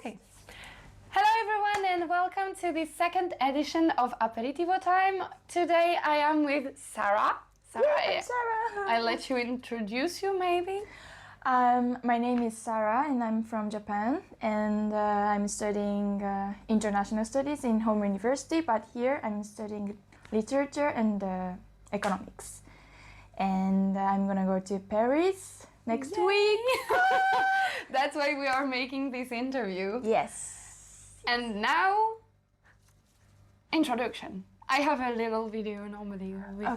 Okay. Hello everyone and welcome to the second edition of Aperitivo time. Today I am with Sarah. I'm Sarah. I'll let you introduce you maybe. My name is Sarah and I'm from Japan and I'm studying international studies in home university, but here I'm studying literature and economics. And I'm gonna go to Paris next week. That's why we are making this interview. Yes. And now, introduction. I have a little video normally with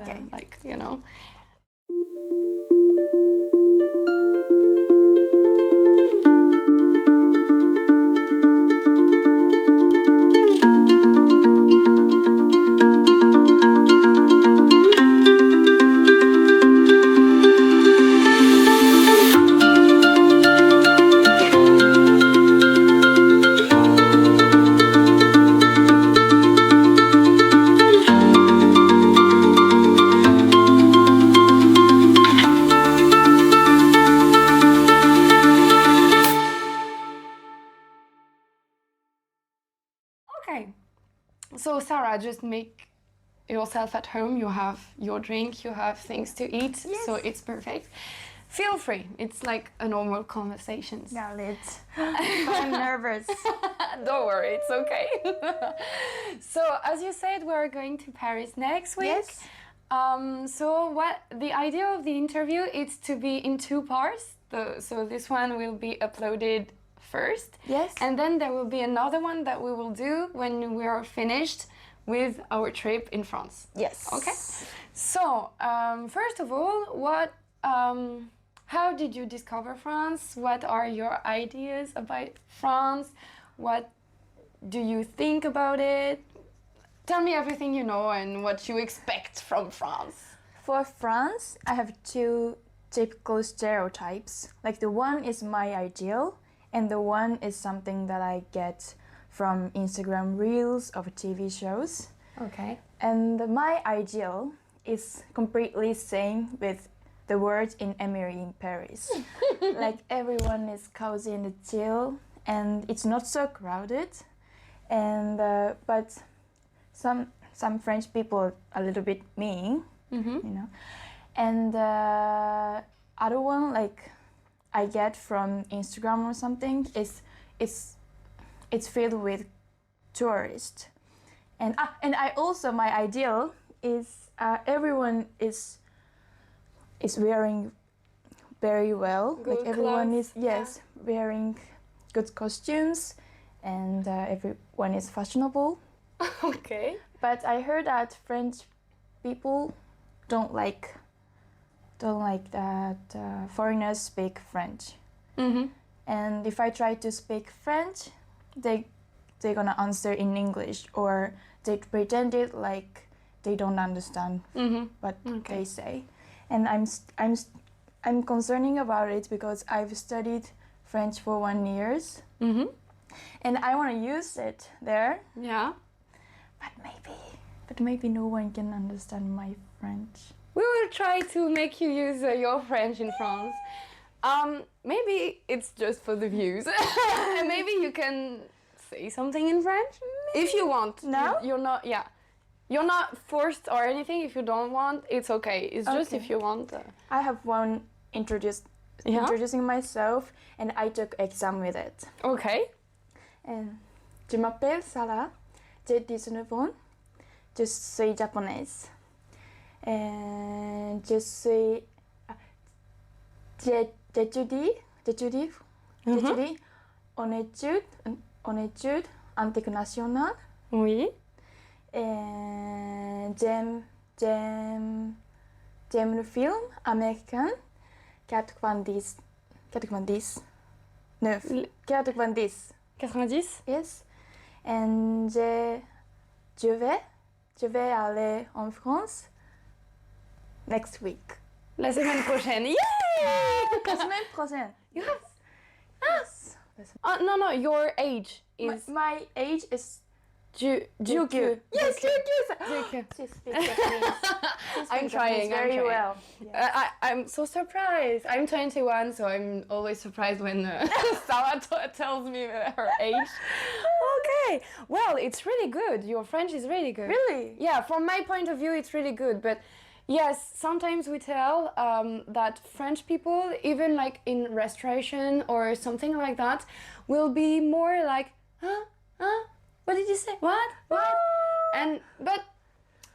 Okay, so Sarah, just make yourself at home. You have your drink, you have things to eat, so it's perfect. Feel free, it's like a normal conversation. Got it. I'm nervous. Don't worry, it's okay. So, as you said, we're going to Paris next week. Yes. So what the idea of the interview is to be in two parts. So this one will be uploaded first. Yes. And then there will be another one that we will do when we are finished with our trip in France. Yes. Okay. So first of all, how did you discover France? What are your ideas about France? What do you think about it? Tell me everything you know and what you expect from France. For France, I have two typical stereotypes. Like the one is my ideal, and the one is something that I get from Instagram reels of TV shows. Okay. And my ideal is completely same with the words in Emery in Paris. Like everyone is cozy and chill, and it's not so crowded. And but some French people are a little bit mean, you know. And other one like I get from Instagram or something is it's filled with tourists. And I also my ideal is everyone is wearing very well. Good like everyone clothes, is wearing good costumes, and everyone is fashionable. Okay. But I heard that French people don't like that foreigners speak French. And if I try to speak French, they're gonna answer in English, or they pretend it like they don't understand what they say. And I'm concerning about it because I've studied French for 1 year, and I want to use it there. Yeah. But maybe no one can understand my French. We will try to make you use your French in France. Maybe it's just for the views. And maybe you can say something in French if you want. No? You're not. Yeah. You're not forced or anything. If you don't want, it's okay. It's just if you want. I have one introducing myself, and I took exam with it. Okay. And je m'appelle Sarah, j'ai 19 ans, je suis japonaise. Et j'étudie en études internationales. Oui. Et j'aime le film américain 90. 90. Yes. Et je vais aller en France next week. La semaine prochaine. Yay! La semaine prochaine. Yes. No, your age is... My age is Dieu. Yes, Dieu. She speaks Japanese. I'm trying. I'm very trying. well. Yes. I'm so surprised. I'm 21, so I'm always surprised when Sarah tells me her age. Okay, well, it's really good. Your French is really good. Really? Yeah, from my point of view, it's really good. But yes, sometimes we tell that French people, even like in restoration or something like that, will be more like, huh? What did you say? What? But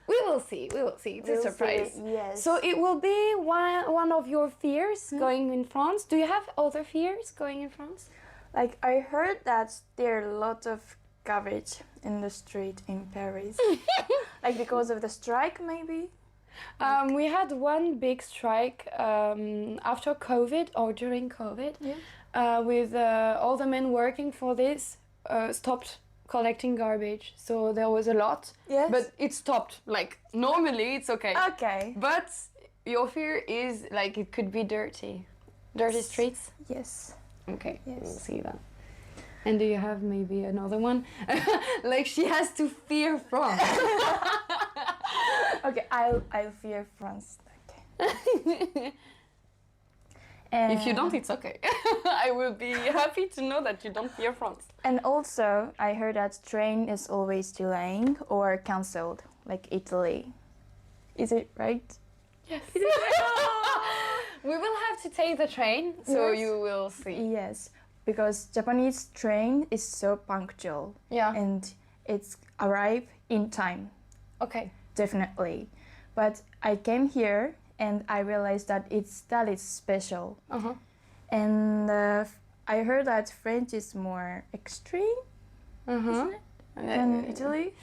we will see. It's a surprise. Yes. So it will be one of your fears going in France. Do you have other fears going in France? Like I heard that there are a lot of garbage in the street in Paris. Like because of the strike, maybe. We had one big strike after COVID or during COVID, with all the men working for this stopped collecting garbage. So there was a lot, Yes. but it stopped. Like normally it's okay. Okay. But your fear is like it could be dirty streets. Yes. Okay, Yes. we'll see that. And do you have maybe another one? Like she has to fear France. Okay, I'll fear France. Okay. If you don't, it's okay. I will be happy to know that you don't fear France. And also, I heard that train is always delaying or cancelled, like Italy. Is it right? Yes. We will have to take the train, so Yes. you will see. Yes, because Japanese train is so punctual. Yeah. And it's arrive in time, Okay. definitely. But I came here and I realized that that is special. Uh-huh. And I heard that French is more extreme, isn't it, than Italy?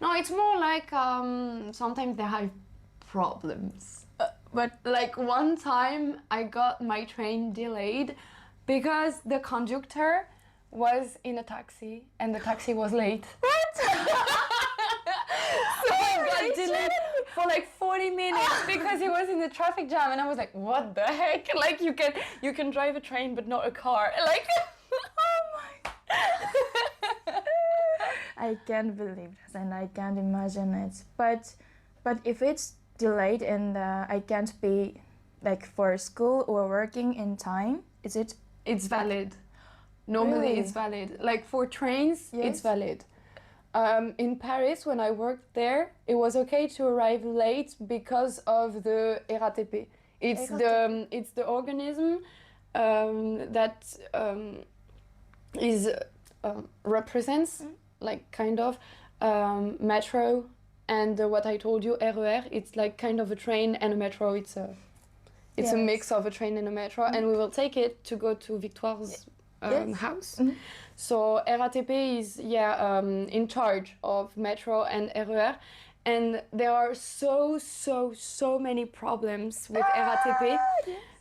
No, it's more like sometimes they have problems. But like one time I got my train delayed because the conductor was in a taxi and the taxi was late. What? So I got delayed for like 40 minutes because he was in the traffic jam and I was like, what the heck? Like you can drive a train but not a car. Like Oh my! I can't believe this and I can't imagine it. But if it's delayed and I can't be like for school or working in time, is it? it's valid. Normally Really? it's valid. Like for trains, Yes. it's valid. In Paris, when I worked there, it was okay to arrive late because of the RATP. It's the organism that represents like kind of metro and what I told you, RER. It's like kind of a train and a metro. It's a Yes. mix of a train and a metro, and we will take it to go to Victoire's Yes. house. So RATP is in charge of metro and RER, and there are so many problems with RATP.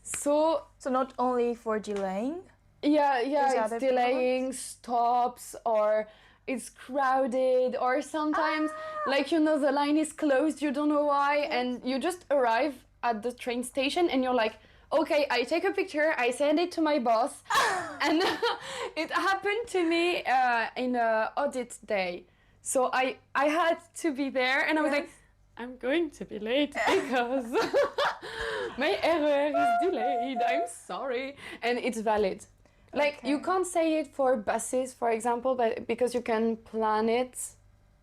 So not only for delaying. yeah, Is it's other delaying stops or it's crowded or sometimes like the line is closed, you don't know why, and you just arrive at the train station and you're like, okay, I take a picture, I send it to my boss. And it happened to me in a audit day. So I had to be there and I was like, I'm going to be late because my error is delayed, I'm sorry. And it's valid. Like you can't say it for buses, for example, but because you can plan it.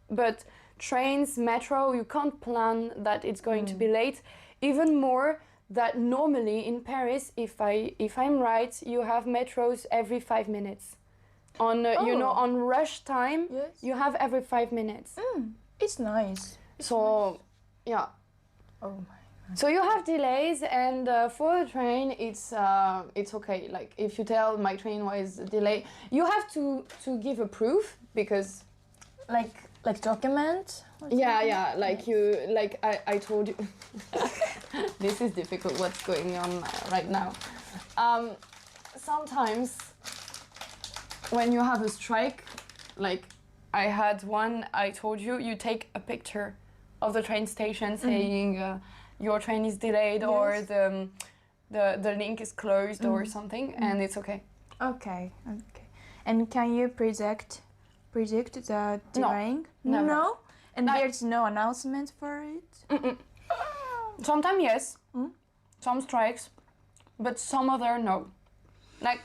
But trains, metro, you can't plan that it's going to be late. Even more that normally in Paris, if I'm right, you have metros every 5 minutes. On on rush time, you have every 5 minutes. It's nice. So yeah. Oh my. So you have delays, and for the train, it's okay. Like if you tell my train was delayed, you have to give a proof because, Like document? yeah. Like I told you, this is difficult. What's going on right now? Sometimes when you have a strike, like I had one, I told you, you take a picture of the train station saying your train is delayed or the link is closed or something, and it's okay. Okay. And can you predict the delaying? never. No? And Like- there's no announcement for it? Sometimes yes, some strikes, but some other no. Like,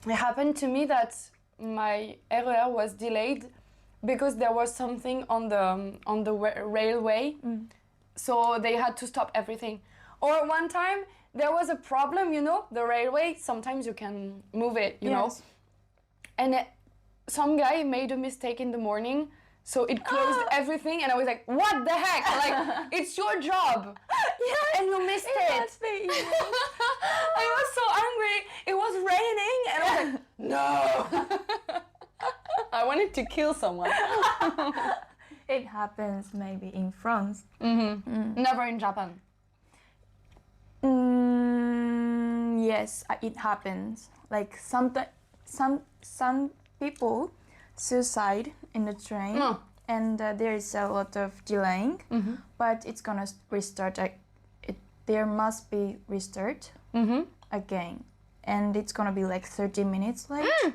it happened to me that my RER was delayed because there was something on the railway, so they had to stop everything. Or one time there was a problem, you know, the railway. Sometimes you can move it, you know, and some guy made a mistake in the morning. So it closed everything, and I was like, "What the heck? Like, it's your job, and you missed it." I was so angry. It was raining, and I was like, "No!" I wanted to kill someone. It happens maybe in France. Never in Japan. Yes, it happens. Like some people suicide in the train, and there is a lot of delaying, but it's gonna restart. There must be restart again, and it's gonna be like 30 minutes late.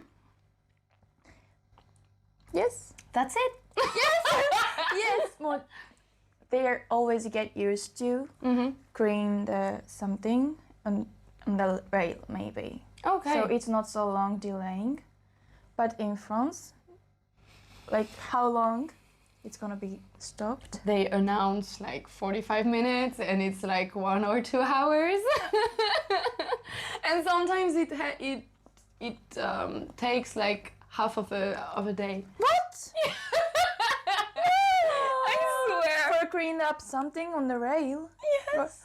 Yes, That's it. yes. Well, they always get used to creating something on the rail, maybe. Okay. So it's not so long delaying, but in France, like how long it's gonna be stopped? They announce like 45 minutes, and it's like 1 or 2 hours. And sometimes it takes like half of a day. What? I swear. For cleaning up something on the rail? Yes.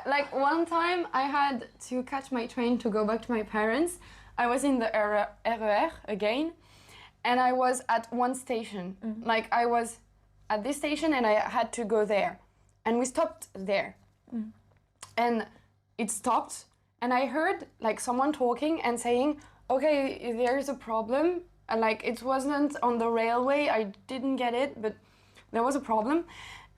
Like one time I had to catch my train to go back to my parents. I was in the RER again, and I was at one station. Like I was at this station and I had to go there. And we stopped there. And it stopped, and I heard like someone talking and saying, "Okay, there's a problem. Like it wasn't on the railway, I didn't get it, but there was a problem."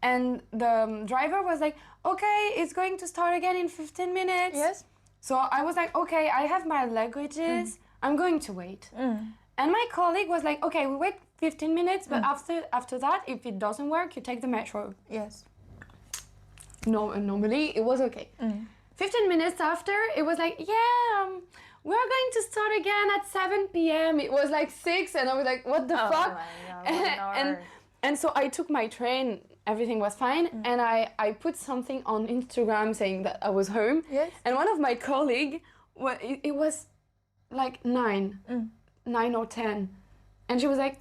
And the driver was like, "Okay, it's going to start again in 15 minutes. Yes. So I was like, "Okay, I have my luggages. I'm going to wait." And my colleague was like, "Okay, we wait 15 minutes, but after that, if it doesn't work, you take the metro." Yes. No, normally it was okay. 15 minutes after, it was like, "Yeah, we're going to start again at 7 p.m. It was like 6, and I was like, "What the fuck?" And so I took my train. Everything was fine, and I put something on Instagram saying that I was home. Yes. And one of my colleagues, it was like 9 or 10, and she was like,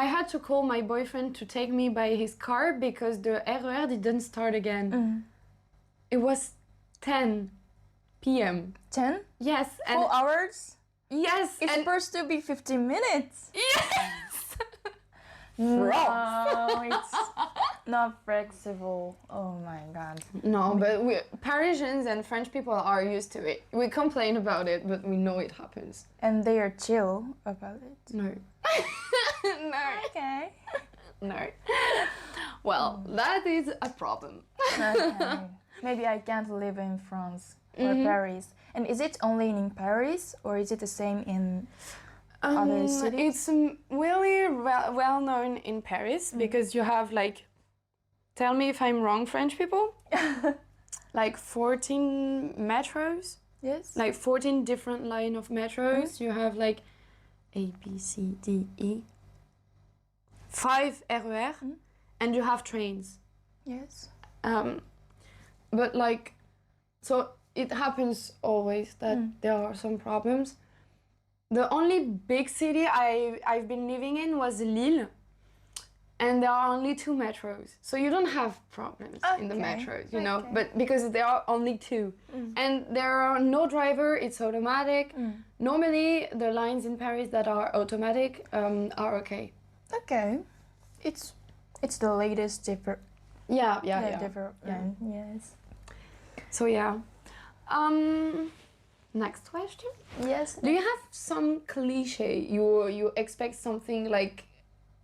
"I had to call my boyfriend to take me by his car because the RER didn't start again." It was 10 p.m. 10? Yes, and 4 hours? yes, It's and supposed to be 15 minutes. yes. No, it's not flexible. Oh my god. No, but Parisians and French people are used to it. We complain about it, but we know it happens. And they are chill about it. No. No. Okay. No. Well, that is a problem. Okay. Maybe I can't live in France or Paris. And is it only in Paris, or is it the same in other cities? It's really well known in Paris because you have like, tell me if I'm wrong, French people, like 14 metros, Yes. like 14 different line of metros. You have like A, B, C, D, E, 5 RER, and you have trains. Yes. But like, so it happens always that there are some problems. The only big city I've been living in was Lille, and there are only 2 metros, so you don't have problems in the Okay, metros, you know. okay. But because there are only 2, and there are no driver, it's automatic. Normally, the lines in Paris that are automatic are okay. Okay. It's the latest Yeah. development. Yes. So yeah. Next question. Yes. Do you have some cliche? You expect something like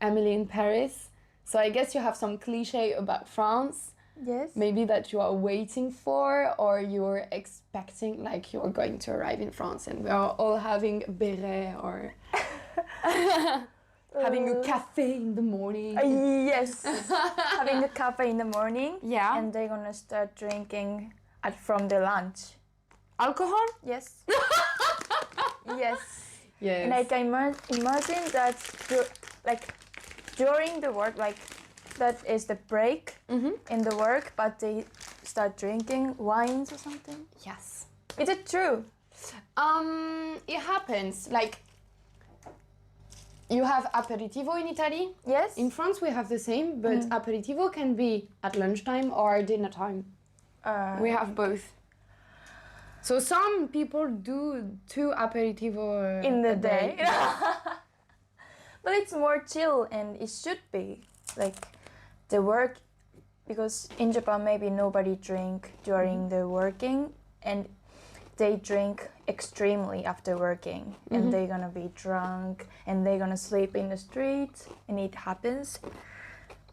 Emily in Paris? So I guess you have some cliche about France, Yes. maybe that you are waiting for, or you're expecting like you're going to arrive in France and we are all having beret or Having a cafe in the morning. Yes, having a cafe in the morning. Yeah. And they're gonna start drinking from the lunch. Alcohol? Yes. Yes. Yes. And I can imagine that during the work, like that is the break in the work, but they start drinking wines or something. Yes. Is it true? It happens. Like, you have aperitivo in Italy. Yes. In France, we have the same, but aperitivo can be at lunchtime or dinner time. We have both. So some people do 2 aperitivo in the a day. But it's more chill, and it should be like the work, because in Japan maybe nobody drink during the working, and they drink extremely after working, and they're gonna be drunk and they're gonna sleep in the street, and it happens.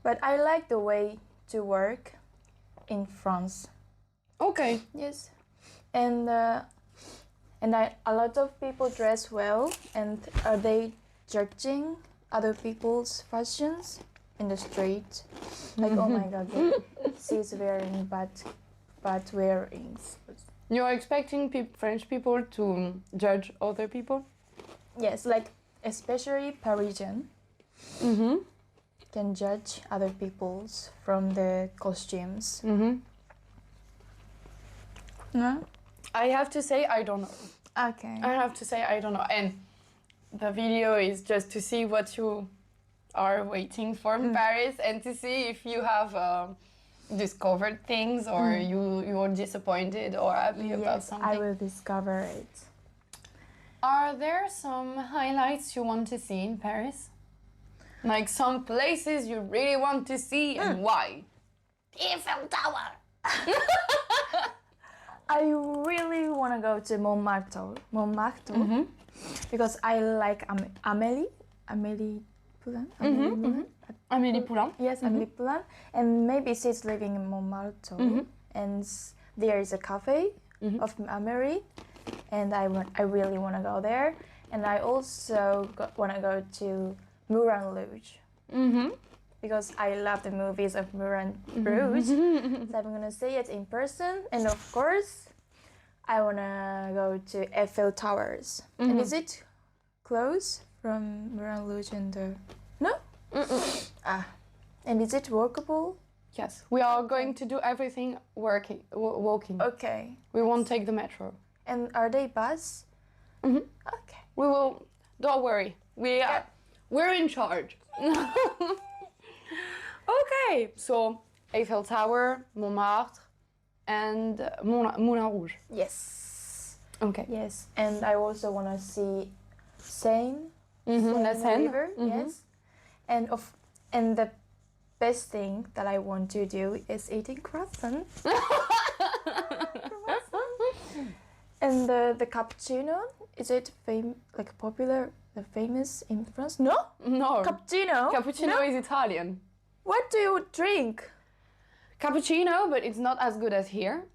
But I like the way to work in France. Okay. Yes, and a lot of people dress well, and are they judging other people's fashions in the street? Like, oh my God, she's wearing bad wearings. You're expecting French people to judge other people? Yes, like especially Parisian can judge other people's from the costumes. No? I have to say I don't know. Okay. I have to say I don't know. And the video is just to see what you are waiting for in Paris, and to see if you have discovered things, or you're disappointed or happy about something. I will discover it. Are there some highlights you want to see in Paris? Like some places you really want to see, and why? Eiffel Tower! I really want to go to Montmartre, because I like Amélie Poulain. Amélie Poulain. Yes, Amélie Poulain, and maybe she's living in Montmartre, and there is a cafe of Amélie, and I really want to go there, and I also want to go to Moulin Rouge. Because I love the movies of Moulin Rouge. So I'm gonna see it in person, and of course, I wanna go to Eiffel Towers. And is it close from Moulin Rouge and the... No? And is it walkable? Yes, we are going to do everything walking. Okay. We won't take the metro. And are they bus? Okay. We will. Don't worry. We're in charge. Okay, so Eiffel Tower, Montmartre, and Moulin Rouge. Yes. Okay. Yes, and I also want to see Seine, La Seine. River. Yes, and the best thing that I want to do is eating croissant. And the cappuccino, is it popular, famous in France? No. Cappuccino. Cappuccino is Italian. What do you drink? Cappuccino, but it's not as good as here.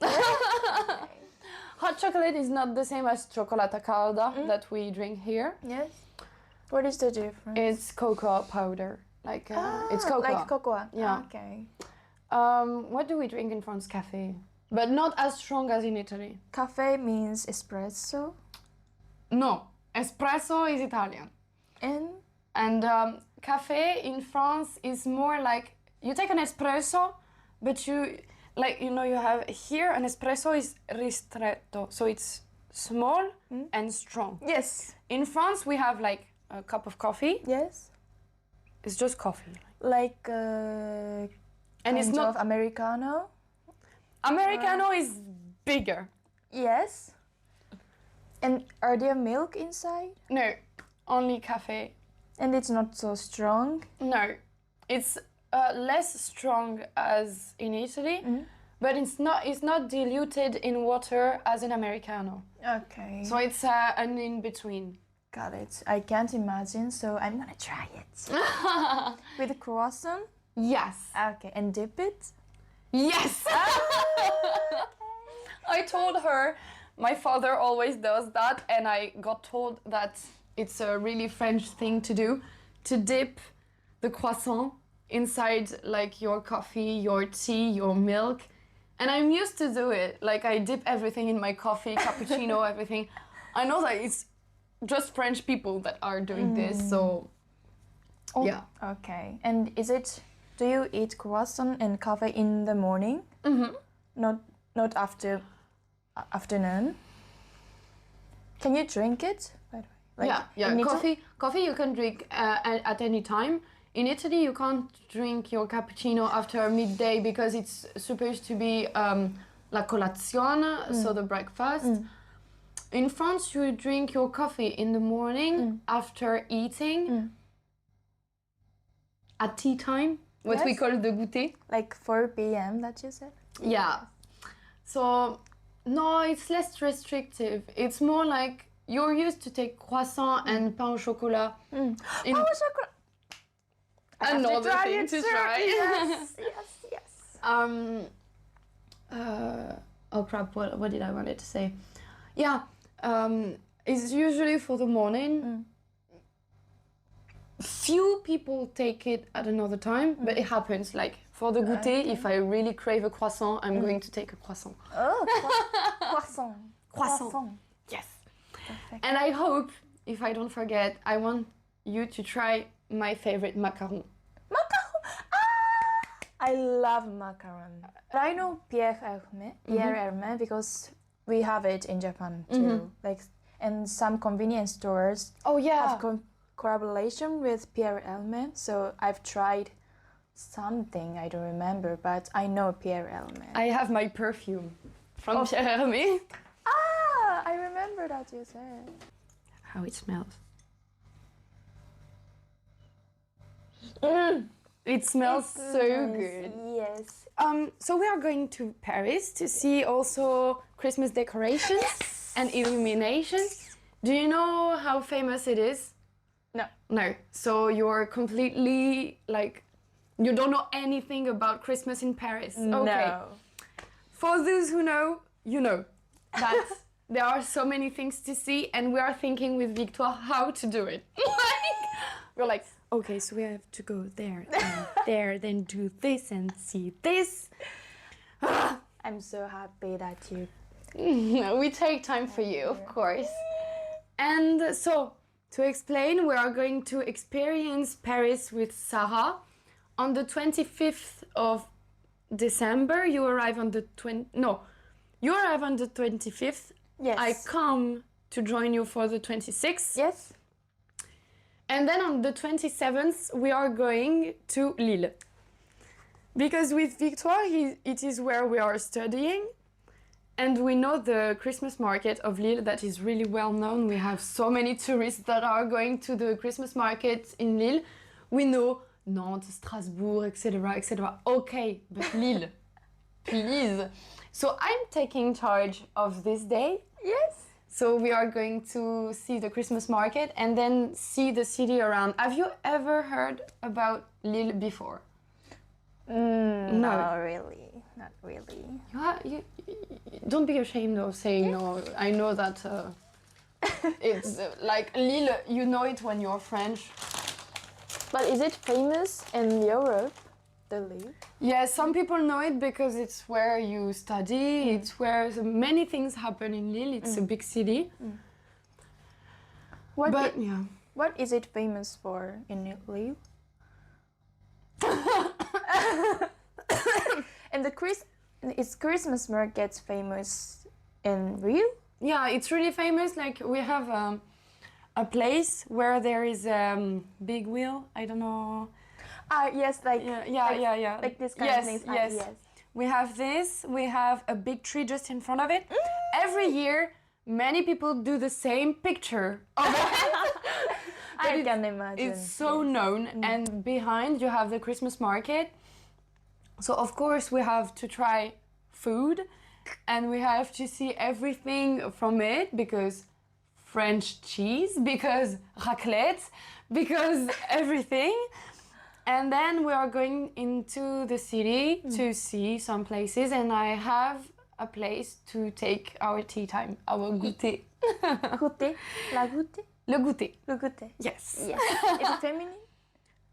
Hot chocolate is not the same as cioccolata calda that we drink here. Yes. What is the difference? It's cocoa powder. It's cocoa. Like cocoa. Yeah. Okay. What do we drink in France? Cafe. But not as strong as in Italy. Cafe means espresso. No. Espresso is Italian. And cafe in France is more like you take an espresso, but you have here an espresso is ristretto, so it's small and strong. Yes. In France, we have like a cup of coffee. Yes. It's just coffee. And it's not Americano. Americano is bigger. Yes. And are there milk inside? No, only cafe. And it's not so strong? No, it's less strong as in Italy, but it's not diluted in water as in Americano. Okay. So it's an in-between. Got it. I can't imagine, so I'm gonna try it. With a croissant? Yes. Okay, and dip it? Yes! I told her, my father always does that, and I got told that it's a really French thing to do, to dip the croissant inside like your coffee, your tea, your milk. And I'm used to do it. Like I dip everything in my coffee, cappuccino, everything. I know that it's just French people that are doing this, so yeah. Okay. And do you eat croissant and coffee in the morning? Mm-hmm. Not after afternoon? Can you drink it, by the way? Yeah. Coffee you can drink at any time. In Italy, you can't drink your cappuccino after midday because it's supposed to be la colazione, so the breakfast. In France, you drink your coffee in the morning after eating at tea time, what we call the goûter. Like 4 p.m. that you said? Yeah. So, no, it's less restrictive. It's more like you're used to take croissant and pain au chocolat. Pain au chocolat! Another thing to try. Yes. Oh crap, what did I wanted to say? Yeah, it's usually for the morning. Few people take it at another time, but it happens. Like for the goûter, if I really crave a croissant, I'm going to take a croissant. Oh, croissant. Croissant. Yes. Perfect. And I hope, if I don't forget, I want you to try my favorite macaron. I love macaron. But I know Pierre Hermé because we have it in Japan too. Like, and some convenience stores have collaboration with Pierre Hermé. So I've tried something, I don't remember, but I know Pierre Hermé. I have my perfume from Pierre Hermé. Ah, I remember that you said. How it smells. It smells so good. Yes. So we are going to Paris to see also Christmas decorations and illuminations. Do you know how famous it is? No. No. So you're completely like, you don't know anything about Christmas in Paris. Okay. No. For those who know, you know that there are so many things to see, and we are thinking with Victoire how to do it. We're like, okay, so we have to go there and there, then do this and see this. I'm so happy that you... We take time for you, of course. And so, to explain, we are going to experience Paris with Sarah. On the 25th of December, you arrive on the you arrive on the 25th. Yes. I come to join you for the 26th. Yes. And then on the 27th, we are going to Lille. Because with Victoire, it is where we are studying. And we know the Christmas market of Lille that is really well known. We have so many tourists that are going to the Christmas market in Lille. We know Nantes, Strasbourg, etc., etc. Okay, but Lille, please. So I'm taking charge of this day. Yes. So we are going to see the Christmas market and then see the city around. Have you ever heard about Lille before? No. Not really. Not really. You don't be ashamed of saying no. I know that it's like Lille, you know it when you're French. But is it famous in Europe, the Lille? Yeah, some people know it because it's where you study, it's where many things happen in Lille, it's a big city. What is it famous for in Lille? And is Christmas market famous in Rio? Yeah, it's really famous. Like we have a place where there is a big wheel. I don't know. Yes, like like this kind of things. Yes. We have this. We have a big tree just in front of it. Every year, many people do the same picture of it. I can imagine. It's so known. And behind you have the Christmas market. So of course we have to try food, and we have to see everything from it because French cheese, because raclette, because everything. And then we are going into the city to see some places, and I have a place to take our tea time, our goûter. Goûter? La goûter? Le goûter. Le goûter. Yes. Yes. Is it feminine?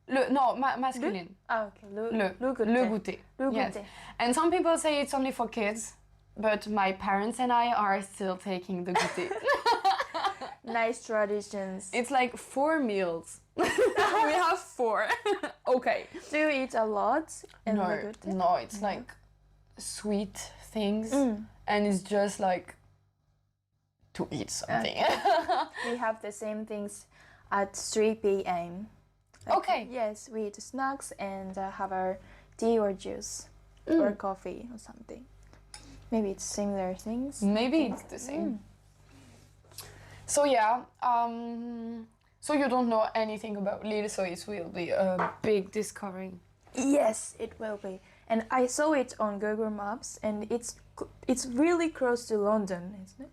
No, masculine. Ah, okay. Le goûter. Le goûter. Le Yes. goûter. And some people say it's only for kids, but my parents and I are still taking the goûter. Nice traditions. It's like 4 meals. We have 4. Okay. Do you eat a lot in No, le goûter? no, it's like sweet things, and it's just like to eat something. We have the same things at 3 p.m. Okay. Yes, we eat snacks and have our tea or juice or coffee or something. Maybe it's similar things. Maybe it's the same. So yeah, so you don't know anything about Lille, so it will be a big discovery. Yes, it will be. And I saw it on Google Maps, and it's really close to London, isn't it?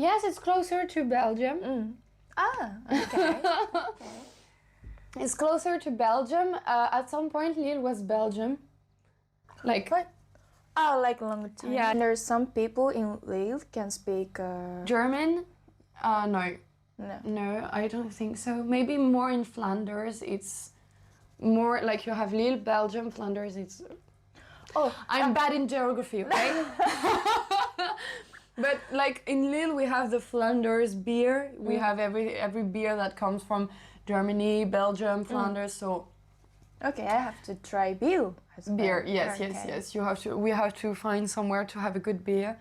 Yes, it's closer to Belgium. Ah, okay. It's closer to Belgium. At some point, Lille was Belgium. Like What? Oh, like long time. Yeah. And there's some people in Lille can speak. German? No. No. No, I don't think so. Maybe more in Flanders. It's more like you have Lille, Belgium, Flanders. It's. Oh, I'm bad in geography, okay? But like in Lille, we have the Flanders beer. We have every beer that comes from Germany, Belgium, Flanders. So okay, I have to try beer. As well. beer, yes, Okay. yes. You have to. We have to find somewhere to have a good beer,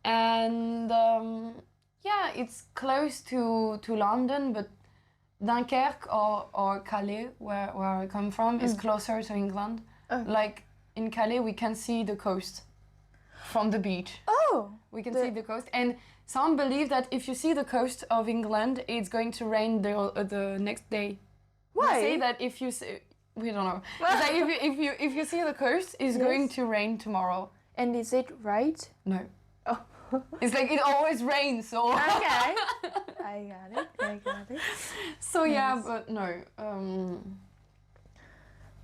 and yeah, it's close to London, but Dunkerque or Calais, where I come from, is closer to England. Oh. Like in Calais, we can see the coast from the beach. Oh, We can see the coast, and some believe that if you see the coast of England, it's going to rain the next day. why? They say that if you see, we don't know. It's like if you see the coast, it's going to rain tomorrow. And is it right? No, Oh, it's like it always rains. So okay. I got it. so yeah, but no.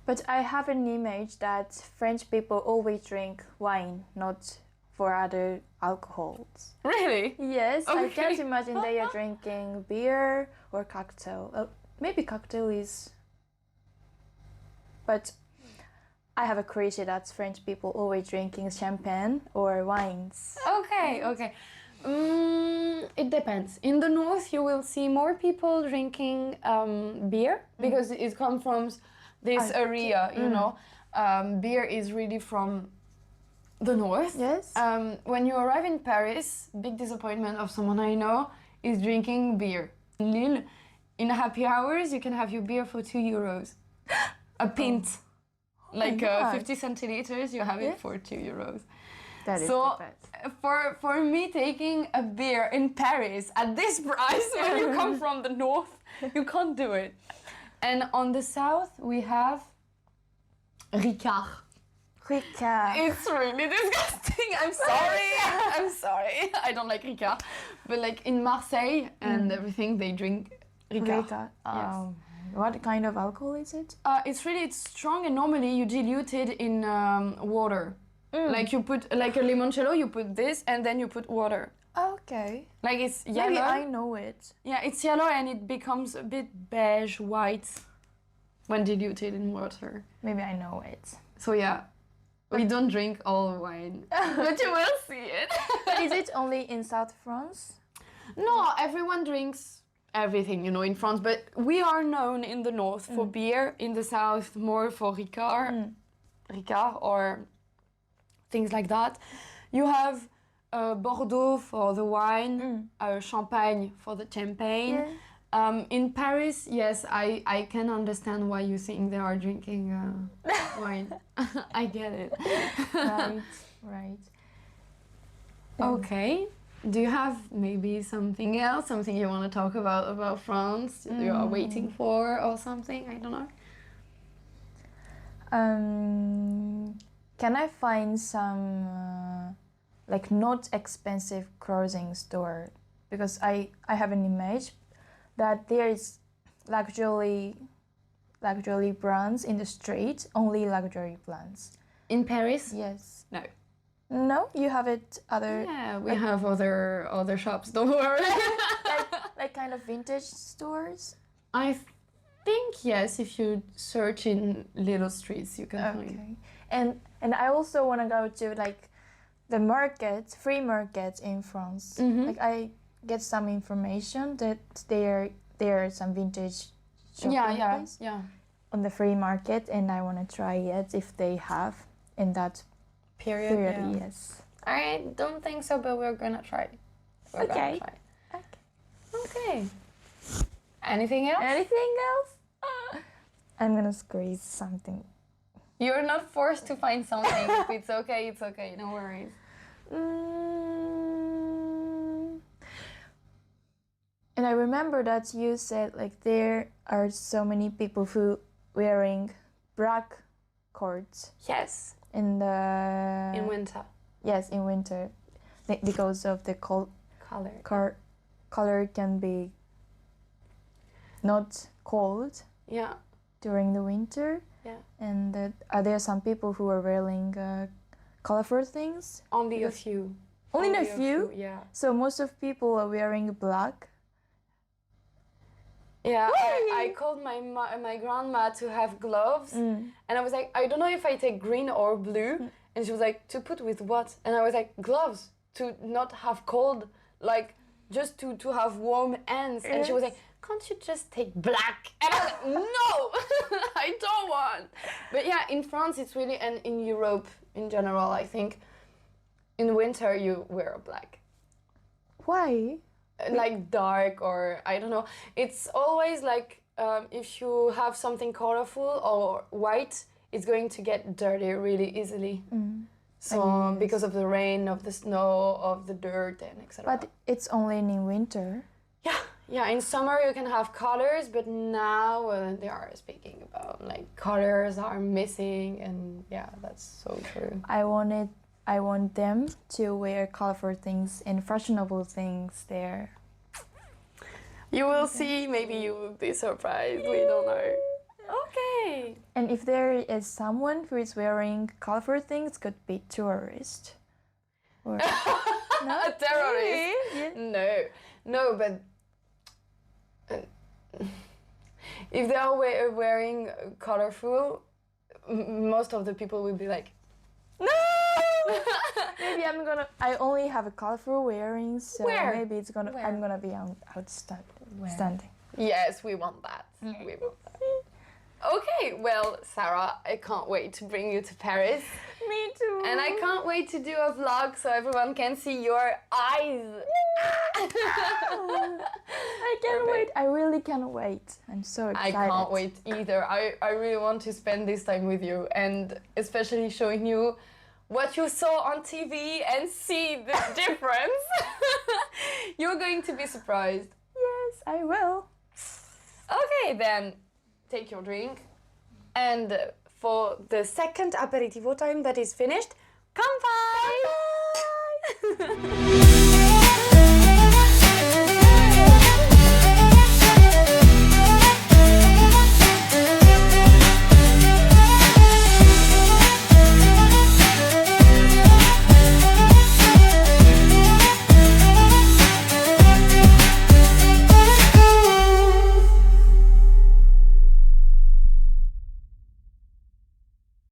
But I have an image that French people always drink wine, not for other alcohols. Really? Yes, I Okay. can't imagine they are drinking beer or cocktail. Maybe cocktail is. But I have a crazy that French people always drinking champagne or wines. Okay. It depends. In the north, you will see more people drinking beer because it comes from this area. You know, beer is really from the north. Yes. When you arrive in Paris, big disappointment of someone I know is drinking beer. In Lille, in happy hours, you can have your beer for €2. A pint. Like God. 50 centiliters, you have it for €2. That is So the best. for me taking a beer in Paris at this price when you come from the north, you can't do it. And on the south we have Ricard. Ricard. It's really disgusting. I'm sorry. I don't like Ricard. But like in Marseille and everything, they drink Ricard. Ricard. Yes. What kind of alcohol is it? It's strong, and normally you dilute it in water. Like you put like a limoncello, you put this and then you put water. Okay. Like it's yellow. Maybe I know it. Yeah, it's yellow and it becomes a bit beige white when diluted in water. Maybe I know it. So yeah, we don't drink all wine, but you will see it. Is it only in South France? No, everyone drinks everything, you know, in France. But we are known in the north for beer, in the south more for Ricard, or things like that. You have Bordeaux for the wine, Champagne for the champagne. Yeah. In Paris, yes, I can understand why you think they are drinking wine. I get it. Right. Okay. Do you have maybe something else, something you want to talk about France you are waiting for or something? I don't know. Can I find some like not expensive clothing store? Because I have an image that there is luxury brands in the street, only luxury brands. In Paris? Yes. No. No, you have it other Yeah, we have other shops. Don't worry. like kind of vintage stores. I think yes. If you search in little streets, you can find. Okay. And I also want to go to like the market, free market in France. Mhm. Like I get some information that there are some vintage shopping place Yeah. on the free market, and I want to try it if they have in that Period. period. Yeah. Yes. I don't think so, but we're gonna try. We're gonna Okay. try. Okay. Okay. Anything else? Anything else? I'm gonna squeeze something. You're not forced to find something. If it's okay, it's okay. No worries. And I remember that you said like there are so many people who wearing black coats Yes. in the In winter. yes, in winter because of the Color. color can be not cold Yeah. during the winter. Yeah. And are there some people who are wearing colorful things? Only a few. Only a few? Yeah. So most of people are wearing black. Yeah. I called my grandma to have gloves, and I was like, I don't know if I take green or blue, and she was like, to put with what? And I was like, gloves to not have cold, like just to have warm hands. And she was like, can't you just take black? And I was like, no, I don't want. But yeah, in France it's really, and in Europe in general, I think in winter you wear black. Why? Like dark, or I don't know. It's always like if you have something colorful or white, it's going to get dirty really easily. So because of the rain, of the snow, of the dirt, and etc. But it's only in winter. Yeah, in summer you can have colors, but now they are speaking about like colors are missing, and yeah, that's so true. I want them to wear colorful things and fashionable things there. You will see, maybe you will be surprised, we don't know. Okay. And if there is someone who is wearing colorful things, could be tourist. Or no? A terrorist? Really? Yeah. No, but if they are wearing colorful, most of the people will be like, No! Maybe I only have a colorful wearing, so Where? maybe I'm gonna be outstanding. yes, we want that. We want that. Okay, well, Sarah, I can't wait to bring you to Paris. Me too. And I can't wait to do a vlog so everyone can see your eyes. I can't wait. I really can't wait. I'm so excited. I can't wait either. I really want to spend this time with you, and especially showing you what you saw on TV and see the difference. You're going to be surprised. Yes, I will. Okay, then take your drink, and for the second aperitivo time that is finished, come by!